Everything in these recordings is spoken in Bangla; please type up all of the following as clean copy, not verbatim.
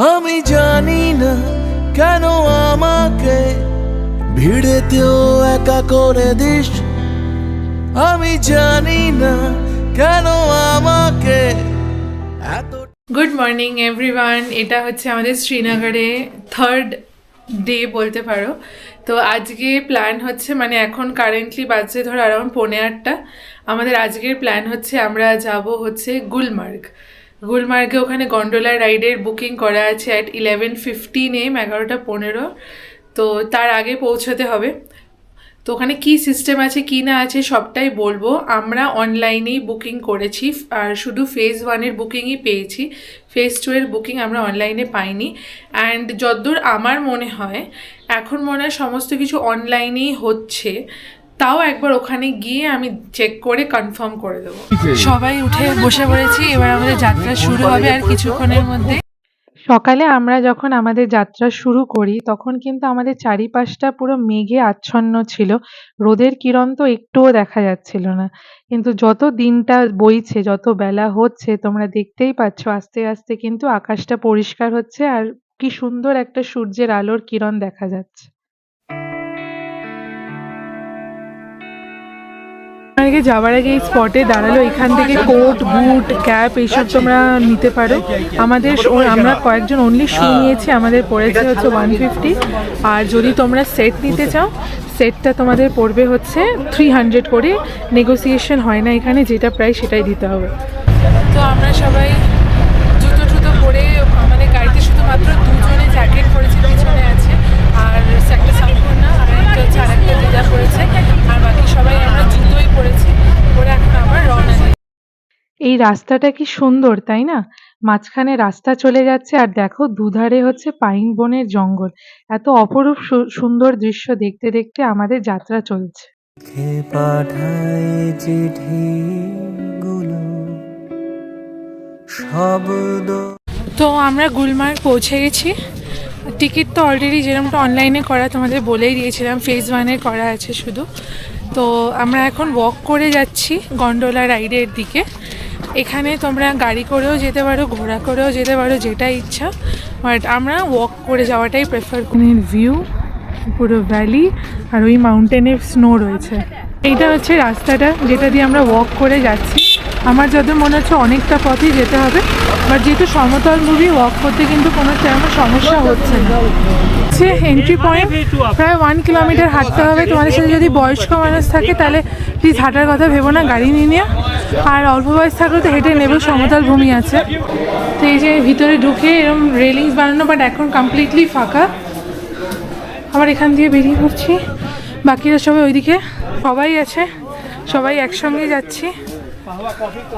আমি জানি না কেন আমাকে ভিড়েতেও একা করে দিস, আমি জানি না কেন আমাকে এত। গুড মর্নিং এভরিওয়ান, এটা হচ্ছে আমাদের শ্রীনগরে থার্ড ডে বলতে পারো। তো আজকে প্ল্যান হচ্ছে, মানে এখন কারেন্টলি বাজছে ধর অ্যারাউন্ড 8:45। আমাদের আজকের প্ল্যান হচ্ছে আমরা যাব হচ্ছে গুলমার্গে। ওখানে গন্ডোলা রাইডের বুকিং করা আছে অ্যাট 11:15 AM, 11:15। তো তার আগে পৌঁছতে হবে। তো ওখানে কী সিস্টেম আছে কি না আছে সবটাই বলবো। আমরা অনলাইনেই বুকিং করেছি আর শুধু ফেজ 1-এর বুকিংই পেয়েছি, ফেজ 2-এর বুকিং আমরা অনলাইনে পাইনি। অ্যান্ড যতদূর আমার মনে হয় এখন মনে হয় সমস্ত কিছু অনলাইনেই হচ্ছে, তাও একবার ওখানে গিয়ে আমি চেক করে কনফার্ম করে দেবো। সবাই উঠে বসে পড়েছি, এবার আমাদের যাত্রা শুরু হবে আর কিছুক্ষণের মধ্যে। সকালে আমরা যখন আমাদের যাত্রা শুরু করি তখন কিন্তু আমাদের চারিপাশটা পুরো মেঘে আচ্ছন্ন ছিল, রোদের কিরণ তো একটুও দেখা যাচ্ছিল না। কিন্তু যত দিনটা বইছে, যত বেলা হচ্ছে, তোমরা দেখতেই পাচ্ছ আস্তে আস্তে কিন্তু আকাশটা পরিষ্কার হচ্ছে আর কি সুন্দর একটা সূর্যের আলোর কিরণ দেখা যাচ্ছে। যাওয়ার আগে এই স্পটে দাঁড়ালো, এখান থেকে কোট, বুট, ক্যাপ এইসব তোমরা নিতে পারো। আমরা কয়েকজন অনলি শু নিয়েছি, আমাদের পড়েছে হচ্ছে 150। আর যদি তোমরা সেট নিতে চাও, সেটটা তোমাদের পড়বে হচ্ছে 300 করে। নেগোসিয়েশন হয় না এখানে, যেটা প্রায় সেটাই দিতে হবে। তো আমরা সবাই জুতো পরে, আমাদের গাড়িতে শুধুমাত্র দুজনে জ্যাকেট পরেছে, পিছনে আছে, আর একটা সম্পূর্ণ আর একটা হচ্ছে আর একটা দিদা পড়েছে, আর বাকি সবাই আমরা জুতোই পরেছি। পরে এখন আবার রওনা দিই। এই রাস্তাটা কি সুন্দর তাই না? মাঝখানে রাস্তা চলে যাচ্ছে আর দেখো দুধারে হচ্ছে পাইন বনের জঙ্গল। এত অপরূপ সুন্দর দৃশ্য দেখতে দেখতে আমাদের যাত্রা চলছে। পাঠায় চিঠিগুলো শব্দ। তো আমরা গুলমার্গ পৌঁছে গেছি। টিকিট তো অলরেডি যেরকমটা অনলাইনে করা তোমাদের বলেই দিয়েছিলাম, ফেজ 1-এর করা আছে শুধু। তো আমরা এখন ওয়াক করে যাচ্ছি গন্ডোলা রাইডের দিকে। এখানে তোমরা গাড়ি করেও যেতে পারো, ঘোড়া করেও যেতে পারো, যেটা ইচ্ছা, বাট আমরা ওয়াক করে যাওয়াটাই প্রেফার করি। ভিউ পুরো ভ্যালি আর ওই মাউন্টেনের স্নো রয়েছে। এইটা হচ্ছে রাস্তাটা যেটা দিয়ে আমরা ওয়াক করে যাচ্ছি। আমার যত মনে হচ্ছে অনেকটা পথই যেতে হবে, বাট যেহেতু সমতল ভূমি, ওয়াক করতে কিন্তু কোনো তেমন সমস্যা হচ্ছে না। হচ্ছে এন্ট্রি পয়েন্ট, প্রায় 1 কিলোমিটার হাঁটতে হবে। তোমাদের সাথে যদি বয়স্ক মানুষ থাকে তাহলে প্লিজ হাঁটার কথা ভেবো না, গাড়ি নিয়ে। আর অল্প বয়স থাকলে তো হেঁটে নেবে, সমতল ভূমি আছে। তো এই যে ভিতরে ঢুকে এরকম রেলিংস বানানো, বাট এখন কমপ্লিটলি ফাঁকা। আবার এখান দিয়ে বেরিয়ে পড়ছি, বাকিরা সবাই ওইদিকে সবাই আছে, সবাই একসঙ্গে যাচ্ছি।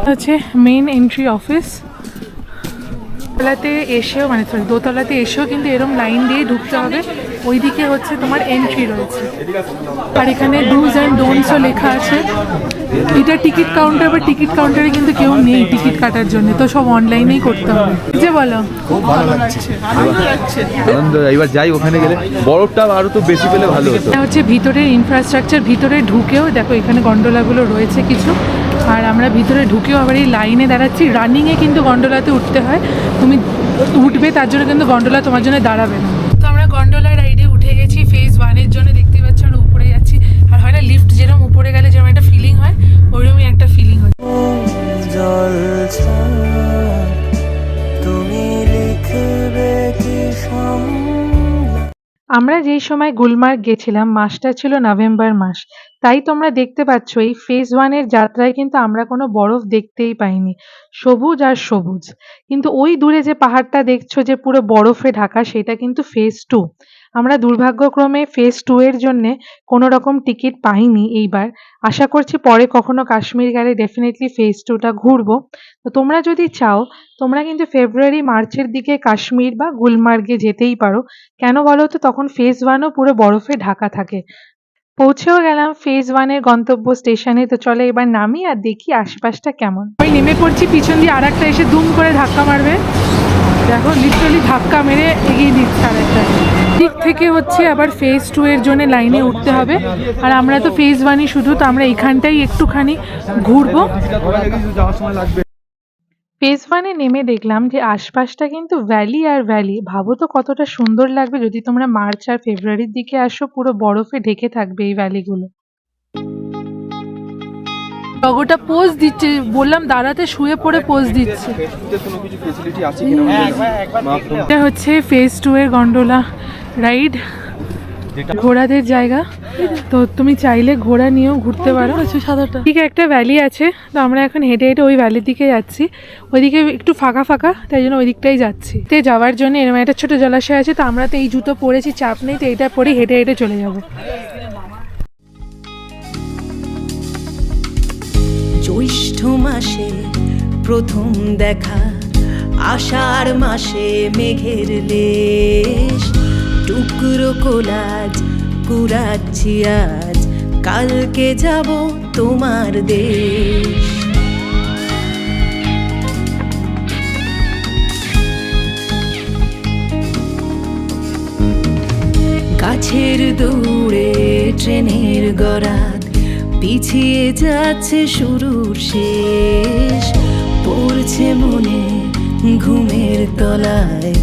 হচ্ছে মেইন এন্ট্রি অফিস। দোতলাতে এসেও দোতলাতে এসেও কিন্তু এরকম লাইন দিয়ে ঢুকতে হবে। ওইদিকে হচ্ছে তোমার এন্ট্রি রয়েছে, আর এখানে ডুজ অ্যান্ড ডোন্টসও লেখা আছে। এটা টিকিট কাউন্টার, বা টিকিট কাউন্টারে কিন্তু কেউ নেই টিকিট কাটার জন্য, তো সব অনলাইনেই করতে হবে। যে বলো, খুব ভালো লাগছে, আনন্দ। এবার যাই ওখানে গেলে বরফটা আরো তো বেশি পেলে ভালো হতো। এটা হচ্ছে ভিতরের ইনফ্রাস্ট্রাকচার। ভিতরে ঢুকেও দেখো এখানে গন্ডোলাগুলো রয়েছে কিছু, আর আমরা ভিতরে ঢুকেও আবার এই লাইনে দাঁড়াচ্ছি। রানিংয়ে কিন্তু গন্ডোলাতে উঠতে হয়, তুমি উঠবে তার জন্য কিন্তু গন্ডোলা তোমার জন্য দাঁড়াবে না। তো আমরা গন্ডোলা রাইডে উঠে গেছি ফেজ 1-এর জন্য। দেখতে পাচ্ছ আমরা উপরে যাচ্ছি, আর হয় না লিফট যেরকম উপরে গেলে যেরকম একটা ফিলিং হয়, ওইরকমই একটা ফিলিং হয়। আমরা যেই সময় গুলমার্গ গেছিলাম মাসটা ছিল নভেম্বর মাস, তাই তোমরা দেখতে পাচ্ছ এই ফেজ 1-এর যাত্রায় কিন্তু আমরা কোনো বরফ দেখতেই পাইনি, সবুজ আর সবুজ। কিন্তু ওই দূরে যে পাহাড়টা দেখছো যে পুরো বরফে ঢাকা, সেটা কিন্তু ফেজ 2। আমরা দুর্ভাগ্যক্রমে ফেজ 2-এর জন্যে কোনো রকম টিকিট পাইনি এইবার। আশা করছি পরে কখনো কাশ্মীর গেলে ডেফিনেটলি ফেজ 2টা ঘুরবো। তো তোমরা যদি চাও, তোমরা কিন্তু ফেব্রুয়ারি মার্চের দিকে কাশ্মীর বা গুলমার্গে যেতেই পারো। কেন বলো তো, তখন ফেজ 1ও পুরো বরফে ঢাকা থাকে। পৌঁছেও গেলাম ফেজ 1-এর গন্তব্য স্টেশনে। তো চলো এবার নামি আর দেখি আশপাশটা কেমন। আমি নেমে পড়ছি, পিছন দিয়ে আর একটা এসে দুম করে ধাক্কা মারবে। দেখো লিটারালি ধাক্কা মেরে এগিয়ে দিচ্ছে আরেকটা দিক থেকে। হচ্ছে আবার ফেজ 2-এর জন্য লাইনে উঠতে হবে, আর আমরা তো ফেজ 1-ই শুধু, তো আমরা এখানটাই একটুখানি ঘুরবো। ফেজ 1-এ নেমে দেখলাম যে আশপাশটা কিন্তু ভ্যালি আর ভ্যালি। ভাবো তো কতটা সুন্দর লাগবে যদি তোমরা মার্চ আর ফেব্রুয়ারির দিকে আসো, পুরো বরফে ঢেকে থাকবে এই ভ্যালিগুলো। লগোটা পোজ দিচ্ছে, বললাম দাঁড়াতে, শুয়ে পড়ে পোজ দিচ্ছে। কোনো কিছু ফেসিলিটি আছে কিনা এটা হচ্ছে ফেজ 2 এর গন্ডোলা রাইড, ঘোড়াদের জায়গা। তো তুমি চাইলে ঘোড়া নিয়েও ঘুরতে পারো। ঠিক একটা ভ্যালি আছে, তো আমরা এখন হেঁটে হেঁটে ওই ভ্যালির দিকে যাচ্ছি। ওইদিকে একটু ফাঁকা ফাঁকা, তাই জন্য ওই দিকটাই যাচ্ছি। তো যাওয়ার জন্য এরকম একটা ছোট জলাশয় আছে, তো আমরা তো এই জুতো পরেছি, চাপ নেই, তো এইটা পরে হেঁটে হেঁটে চলে যাবো। জ্যৈষ্ঠ মাসে প্রথম দেখা, আষাঢ় মাসে মেঘের লেশ, টুকরো কোলাজ কুড়াচ্ছি আজ, কালকে যাব তোমার দেশ। গাছের দৌড়ে ট্রেনের গরাদ, পিছিয়ে যাচ্ছে শুরুর শেষ, পড়ছে মনে ঘুমের তলায়,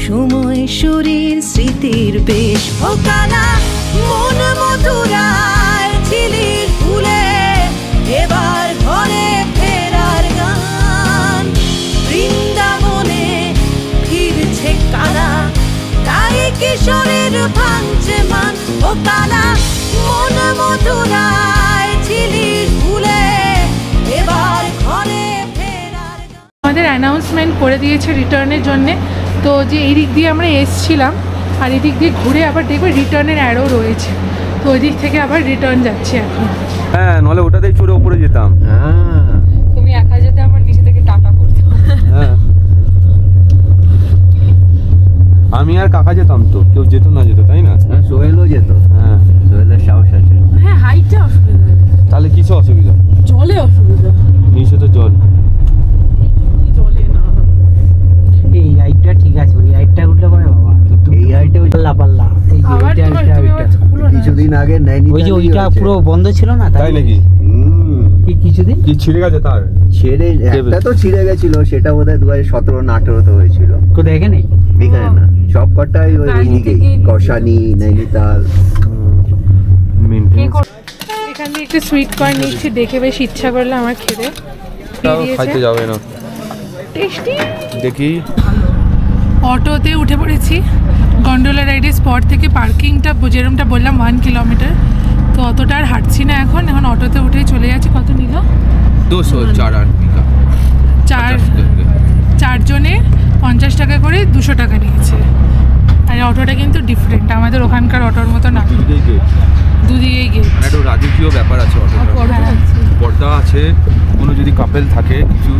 সময় শরীর স্মৃতির বেশ। ভোকালা মন মধুরায় ঝিলির ফুলে, এবার ঘরে ফেরার গান, বৃন্দাবনে ফিরছে কালা, তাই কিশোরের ভাঙছে মান। ভোকালা মন মধুরায় ঝিলির ফুলে, এবার ঘরে ফেরার গান। আমাদের অ্যানাউন্সমেন্ট করে দিয়েছে রিটার্নের জন্যে, তো যে এই দিক দিয়ে আমরা এসছিলাম আর এদিক দিয়ে ঘুরে আবার দেখবে রিটার্নের অ্যারো রয়েছে, তো ওই দিক থেকে আবার রিটার্ন যাচ্ছি এখন। হ্যাঁ, নাহলে ওটাতেই চড়ে ওপরে যেতাম। তুমি একা যেতে আমার নিচে থেকে টাকা করতে। হ্যাঁ, আমি আর কাকা যেতাম, তো কেউ যেত না যেত, তাই না? সোহেলও যেত। হ্যাঁ, সোহেলের সাহস আছে। হ্যাঁ, হাইটে অসুবিধা, তাহলে কিসে অসুবিধা? জলে অসুবিধা, নিচে তো জল। জলে না। এই হাইটটা ঠিক আছে, ওই হাইটটা উঠলে পরে বাবা এই হাইটে পাল্লা পাল্লা, এই যে আবার ওইটা তোমার ওইটা তুমি ওইটা আবার খুলো না। কিছুদিন আগে ওই যে ওইটা পুরো বন্ধ ছিল না, তাই নাকি? কি কিছুদিন কি ছিঁড়ে গেছে তার? ছেড়ে একটা তো ছিঁড়ে গেছিল, সেটা বোধহয় 2017 না 18 হয়েছিল। কোথায় এখানে? এখানে না, সব কটাই ওইদিকে, কষানি, নৈনিতাল। এখান থেকে একটু সুইট কর্ন নিচ্ছি, দেখে বেশ ইচ্ছা করলো আমার খেতে। খাইতে যাবে না, টেস্টি। দেখি। অটোতে উঠে পড়েছি। গন্ডোলা রাইডের স্পট থেকে পার্কিংটা যেরকমটা বললাম 1 কিলোমিটার, তো অতটা আর হাঁটছি না এখন অটোতে উঠেই চলে যাচ্ছি। কত নিল? 204 চারজনে 50 টাকা করে 200 টাকা নিয়েছে। আর অটোটা কিন্তু ডিফারেন্ট, আমাদের ওখানকার অটোর মতো না, দুদিকেই গিয়ে একটু রাজকীয় ব্যাপার আছে অটোটা, পর্দা আছে, কোনো যদি কাপেল থাকে কিছু।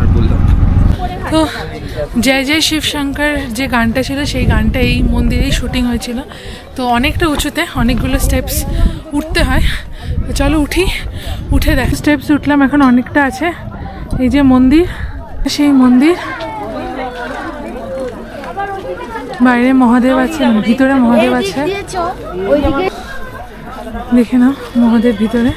আর বললাম তো জয় জয় শিব শঙ্কর যে গানটা ছিল, সেই গানটা এই মন্দিরেই শুটিং হয়েছিল। তো অনেকটা উঁচুতে, অনেকগুলো স্টেপস উঠতে হয়। তো চলো উঠে দেখ। স্টেপস উঠলাম, এখন অনেকটা আছে। এই যে মন্দির, সেই মন্দির, বাইরে মহাদেব আছে, ভিতরে মহাদেব আছে, দেখে নাও মহাদেব ভিতরে।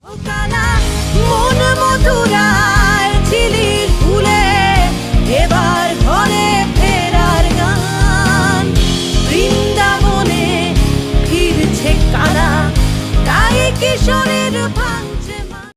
ভোকালা মন মধুরায় ঝিলির ফুলে, এবার ঘরে ফেরার গান, বৃন্দাবনে ফিরছে কালা, তাই কিশোরের ভাঙছে মান।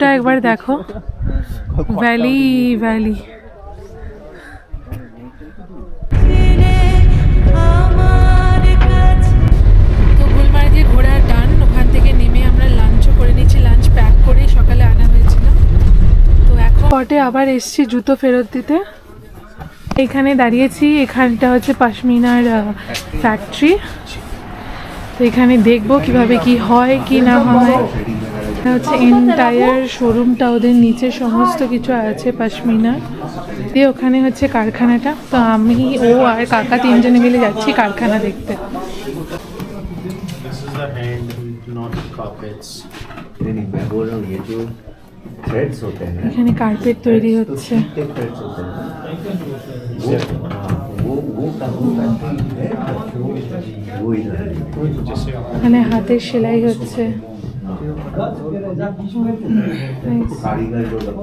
ভিউটা একবার দেখো, ভ্যালি ভ্যালি। তো গুলমার্গে ঘোরা ডান। ওখান থেকে নেমে আমরা লাঞ্চও করে নিয়েছি, লাঞ্চ প্যাক করে সকালে আনা হয়েছিল। তো এখন পটে আবার এসছি জুতো ফেরত দিতে। এখানে দাঁড়িয়েছি, এখানটা হচ্ছে পশমিনার ফ্যাক্টরি। তো এখানে দেখবো কিভাবে কি হয় কি না হয়। এটা হচ্ছে এন্টায়ার শোরুমটা, ওদের নিচে সমস্ত কিছু আছে পশমিনা দিয়ে। ওখানে হচ্ছে কারখানাটা। তো আমি, ও আর কাকা তিনজনে মিলে যাচ্ছি কারখানা দেখতে। This is the hand, not carpets. नहीं मैं बोल रहा हूँ ये जो थ्रेड्स होते हैं এখানে কার্পেট তৈরি হচ্ছে। थ्रेड्स होते हैं वो फैक्ट्री है वो इधर है। এখানে হাতের সেলাই হচ্ছে। कारीगर लोग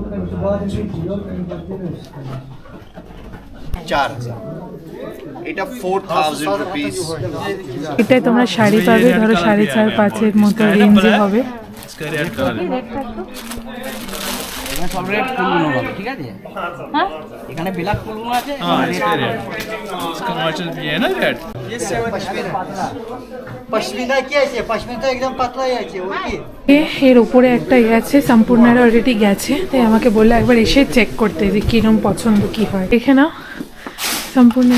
এটা 4,000 rupees. এটাই তোমরা শাড়ি পাবে, ধরো 4.5-5 মতো রেঞ্জে হবে। এখানে সব রেট ফুলগুলো হবে, ঠিক আছে? হ্যাঁ, এখানে ব্ল্যাক ফুলগুলো আছে। पश्मीना की আছে पश्मीना একদম পাতলাই আছে ওই কি এর উপরে একটা আছে, সম্পূর্ণরা অলরেডি গেছে, তাই আমাকে বললো একবার এসে চেক করতে যে কিরম পছন্দ কি হয়। দেখে নাও সম্পূর্ণ।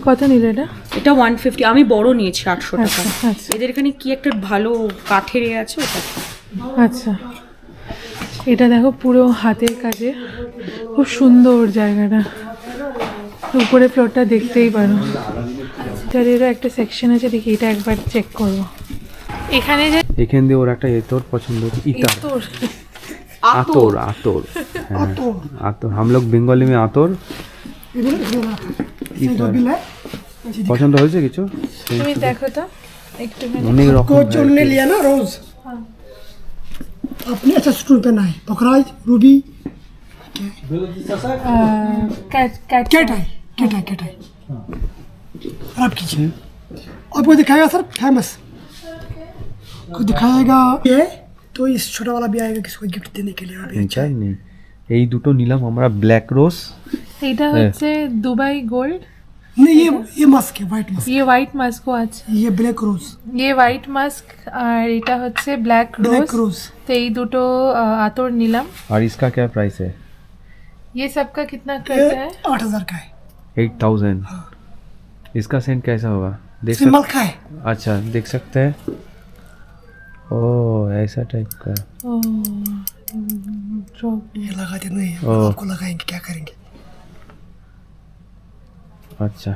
কত নিল এটা? এটা 150, আমি বড় নিয়েছি 800 টাকা। আচ্ছা আচ্ছা এদের এখানে কি একটা ভালো কাঠের এ আছে ওটা। আচ্ছা, এটা দেখো পুরো হাতের কাজে, খুব সুন্দর জায়গাটা। উপরে ফ্লোরটা দেখতেই পারো। এটারও একটা সেকশন আছে, দেখি এটা একবার চেক করবো। এখানে যে এখান দিয়ে ওর একটা এতর পছন্দ, ইতার তোর আতর আতর হ্যাঁ আতর, हम लोग बेंगली में आतोर। পছন্দ হয়েছে কিছু? তুমি দেখো তো একটু। অনেক রকম ने लिया ना रोज अपने अच्छा स्टूल पे ना है पोखराज रूबी कैट आप कीजिए आपको दिखाएगा सर फेमस को दिखाएगा ये तो इस छोटा वाला भी आएगा किसी को गिफ्ट देने के लिए अभी अच्छा চাই নেই। এই দুটো নিলাম আমরা, ব্ল্যাক রোজ। এটা হচ্ছে দুবাই গোল্ড। नहीं ये मास्क है व्हाइट मास्क ये व्हाइट मास्क আছে, ये ब्लैक रोज ये व्हाइट मास्क আর এটা হচ্ছে ব্ল্যাক ब्लैक রোজ। रोज তো এই দুটো আতর নিলাম। और इसका क्या प्राइस है? ये सबका कितना ये करता है? 8,000 का है 8000। इसका सेंट कैसा होगा? देख सिंबल का है अच्छा देख सकते हैं। ओ ऐसा टाइप का। ओ ड्रॉप। ये लगाते नहीं है ओह। आपको लगाएंगे क्या करेंगे अच्छा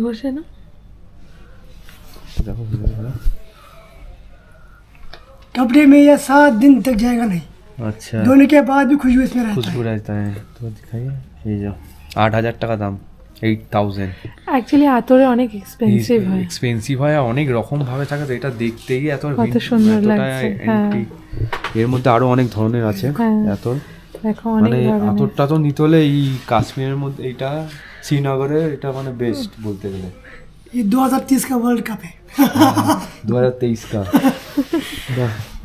ঘষে না। देखो कपड़े में ये 7 दिन तक जाएगा नहीं अच्छा धोने के बाद भी खुशबू इसमें रहता खुशबू है रहता है। तो दिखाइए ये जो 8000 টাকা দাম, 8000। অ্যাকচুয়ালি আতরে অনেক এক্সপেন্সিভ হয়। এক্সপেন্সিভ হয় আর অনেক রকম ভাবে থাকে, তো এটা দেখতেই এত কত সুন্দর লাগছে, হ্যাঁ। এর মধ্যে আরো অনেক ধরনের আছে হ্যাঁ। এতর। দেখো অনেক মানে ধরনের। আতরটা তো নিতে হলে এই কাশ্মীরের মধ্যে, এটা শ্রীনগরে এটা মানে বেস্ট বলতে গেলে। ये 2030 का वर्ल्ड कप है 2023 का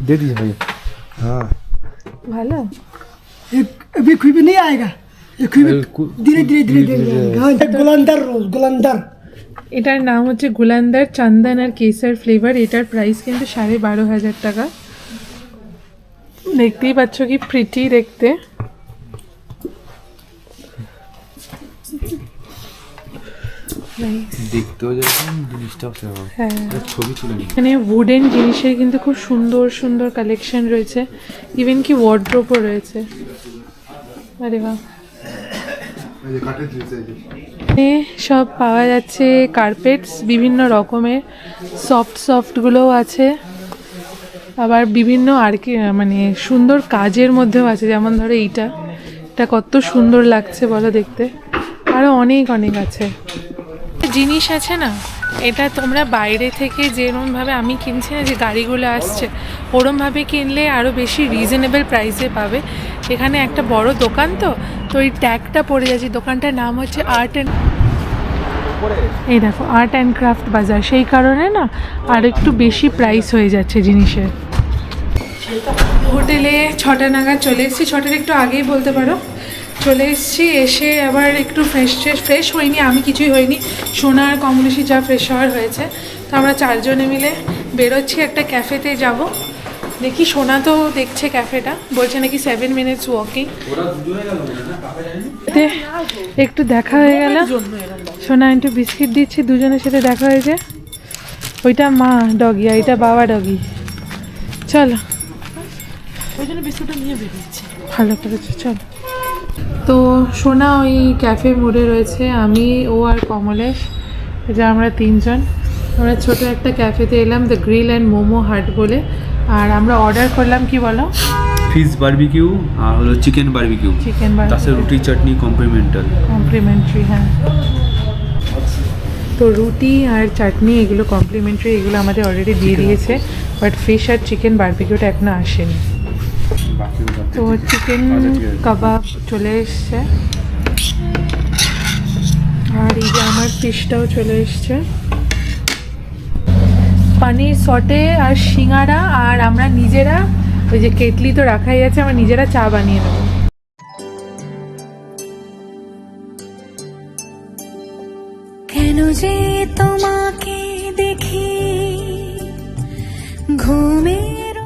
दे दीजिए भैया। हाँ ভালো। ये अभी खुशबू नहीं आएगा ये खुशबू कु- धीरे धीरे धीरे धीरे आएगा। हाँ, गुलंदर रोज गुलंदर এটার নাম হচ্ছে গুলান্দার চন্দন আর কেসার ফ্লেভার। এটার প্রাইস কিন্তু 12,500 টাকা। দেখতেই পাচ্ছ কি প্রিটি দেখতে। দেখতেও যেরকম জিনিসটাও সেরকম। হ্যাঁ, ছবি তুলে নিই। এখানে উডেন জিনিসের কিন্তু খুব সুন্দর সুন্দর কালেকশন রয়েছে, ইভেন কি ওয়ার্ড্রোবও রয়েছে। আরে বাহ, এখানে সব পাওয়া যাচ্ছে কার্পেটস বিভিন্ন রকমের, সফটগুলোও আছে, আবার বিভিন্ন আর কি মানে সুন্দর কাজের মধ্যেও আছে। যেমন ধরো এটা কত সুন্দর লাগছে বলো দেখতে। আরও অনেক অনেক আছে জিনিস আছে না। এটা তোমরা বাইরে থেকে যেরকমভাবে আমি কিনছি না, যে গাড়িগুলো আসছে ওরমভাবে কিনলে আরও বেশি রিজনেবল প্রাইসে পাবে। এখানে একটা বড় দোকান, তো ওই ট্যাগটা পড়ে যাচ্ছে। দোকানটার নাম হচ্ছে এই দেখো আর্ট অ্যান্ড ক্রাফট বাজার। সেই কারণে না আর একটু বেশি প্রাইস হয়ে যাচ্ছে জিনিসের। হোটেলে 6টা নাগাদ চলে এসেছি, 6টার একটু আগেই বলতে পারো। চলে এসেছি, এসে আবার একটু ফ্রেশ হইনি, আমি কিছুই হইনি, সোনা আর কমলেশি যা ফ্রেশ হওয়ার হয়েছে। তো আমরা 4 জনে মিলে বেরোচ্ছি, একটা ক্যাফেতে যাব। দেখি, সোনা তো দেখছে ক্যাফেটা, বলছে নাকি 7 মিনিটস ওয়াকিং। একটু দেখা হয়ে গেল, সোনা একটু বিস্কিট দিচ্ছি, দুজনের সাথে দেখা হয়েছে। ওইটা মা ডগি আর এটা বাবা ডগি। চলো, ওই জন্য বিস্কুটটা নিয়ে বেরিয়েছি। ভালো করেছে, চলো। তো সোনা ওই ক্যাফে মোড়ে রয়েছে, আমি, ও আর কমলেশ, যা আমরা 3 জন। আমরা ছোটো একটা ক্যাফেতে এলাম, দ্য গ্রিল অ্যান্ড মোমো হাট বলে। আর আমরা অর্ডার করলাম, কি বলো, ফিশ বারবিকিউ আর হলো চিকেন বারবিকিউ, চিকেন তার সাথে রুটি চাটনি কমপ্লিমেন্টারি। হ্যাঁ, তো রুটি আর চাটনি এগুলো কমপ্লিমেন্টারি, এগুলো আমাদের অলরেডি দিয়ে দিয়েছে, বাট ফিশ আর চিকেন বারবিকিউটা এখনো আসেনি। তো চিকেন কাবাব চলে এসছে, আর এই যে আমার ফিশটাও চলে এসছে, পানির সটে আর সিঙ্গারা। আর আমরা নিজেরা ওই যে কেটলি তো রাখাই আছে, আমরা নিজেরা চা বানিয়ে নেবো। কেন যে তোমাকে